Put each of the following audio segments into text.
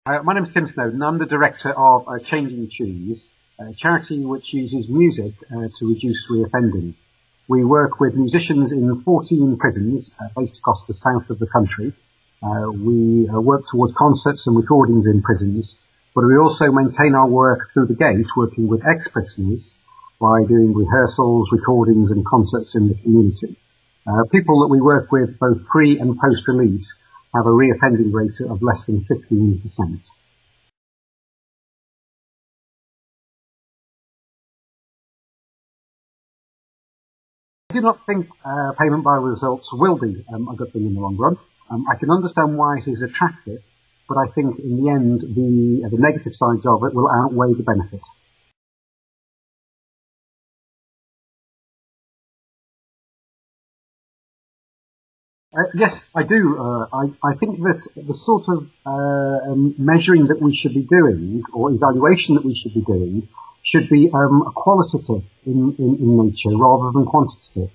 My name is Tim Snowdon. I'm the director of Changing Tunes, a charity which uses music to reduce reoffending. We work with musicians in 14 prisons based across the south of the country. We work towards concerts and recordings in prisons, but we also maintain our work through the gate, working with ex-prisoners by doing rehearsals, recordings and concerts in the community. People that we work with both pre and post-release have a reoffending rate of less than 15%. I do not think payment by results will be a good thing in the long run. I can understand why it is attractive, but I think in the end the negative sides of it will outweigh the benefits. Yes, I do. I think that the sort of measuring that we should be doing, or evaluation that we should be doing, should be qualitative in nature rather than quantitative.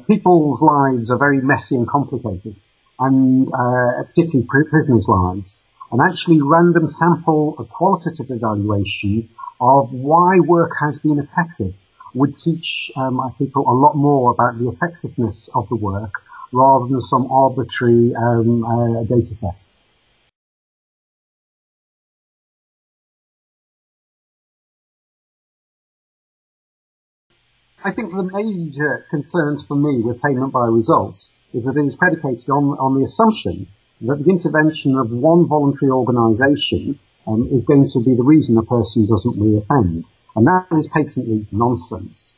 People's lives are very messy and complicated, and particularly prisoners' lives. And actually random sample a qualitative evaluation of why work has been effective would teach people a lot more about the effectiveness of the work rather than some arbitrary data set. I think the major concerns for me with payment by results is that it is predicated on the assumption that the intervention of one voluntary organisation is going to be the reason a person doesn't reoffend. And that is patently nonsense.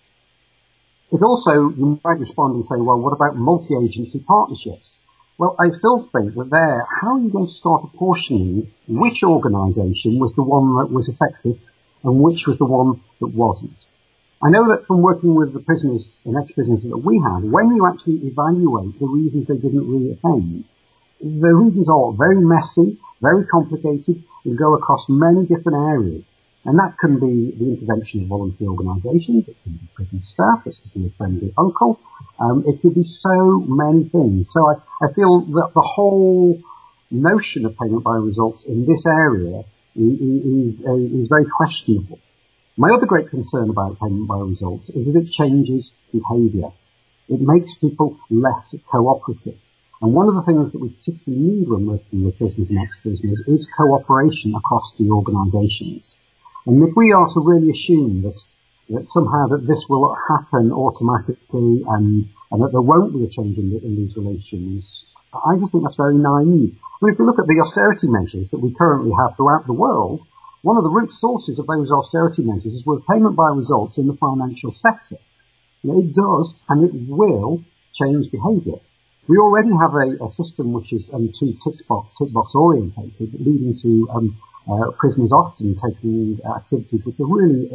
It also, you might respond and say, well, what about multi-agency partnerships? Well, I still think that how are you going to start apportioning which organisation was the one that was effective and which was the one that wasn't? I know that from working with the prisoners and ex-prisoners that we have, when you actually evaluate the reasons they didn't reoffend, the reasons are very messy, very complicated, and go across many different areas. And that can be the intervention of voluntary organisations, it can be prison staff, it could be a friendly uncle, it could be so many things. So I feel that the whole notion of payment by results in this area is very questionable. My other great concern about payment by results is that it changes behaviour. It makes people less cooperative. And one of the things that we particularly need when working with prisoners and ex-prisoners is cooperation across the organisations. And if we are to really assume that somehow that this will happen automatically and that there won't be a change in these relations, I just think that's very naive. I mean, if we look at the austerity measures that we currently have throughout the world, one of the root sources of those austerity measures is with payment by results in the financial sector. It does and it will change behaviour. We already have a system which is too tick box orientated, leading to prisoners often taking activities which are really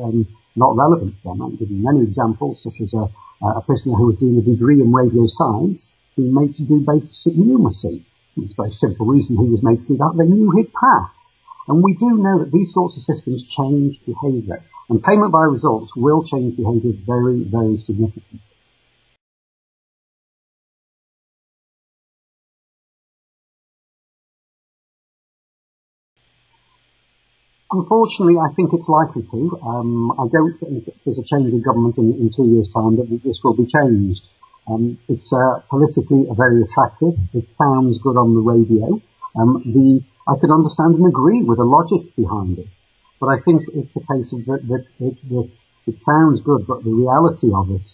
not relevant to them. I can give you many examples, such as a prisoner who was doing a degree in radio science being made to do basic numeracy. It's a very simple reason he was made to do that. They knew he'd pass. And we do know that these sorts of systems change behaviour. And payment by results will change behaviour very, very significantly. Unfortunately, I think it's likely to. I don't think if there's a change in government in 2 years' time that this will be changed. It's politically very attractive. It sounds good on the radio. I can understand and agree with the logic behind it. But I think it's a case of that it sounds good, but the reality of it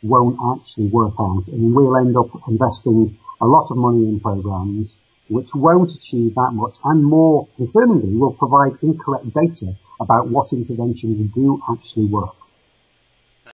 won't actually work out. And we'll end up investing a lot of money in programs which won't achieve that much, and more concerningly, will provide incorrect data about what interventions do actually work.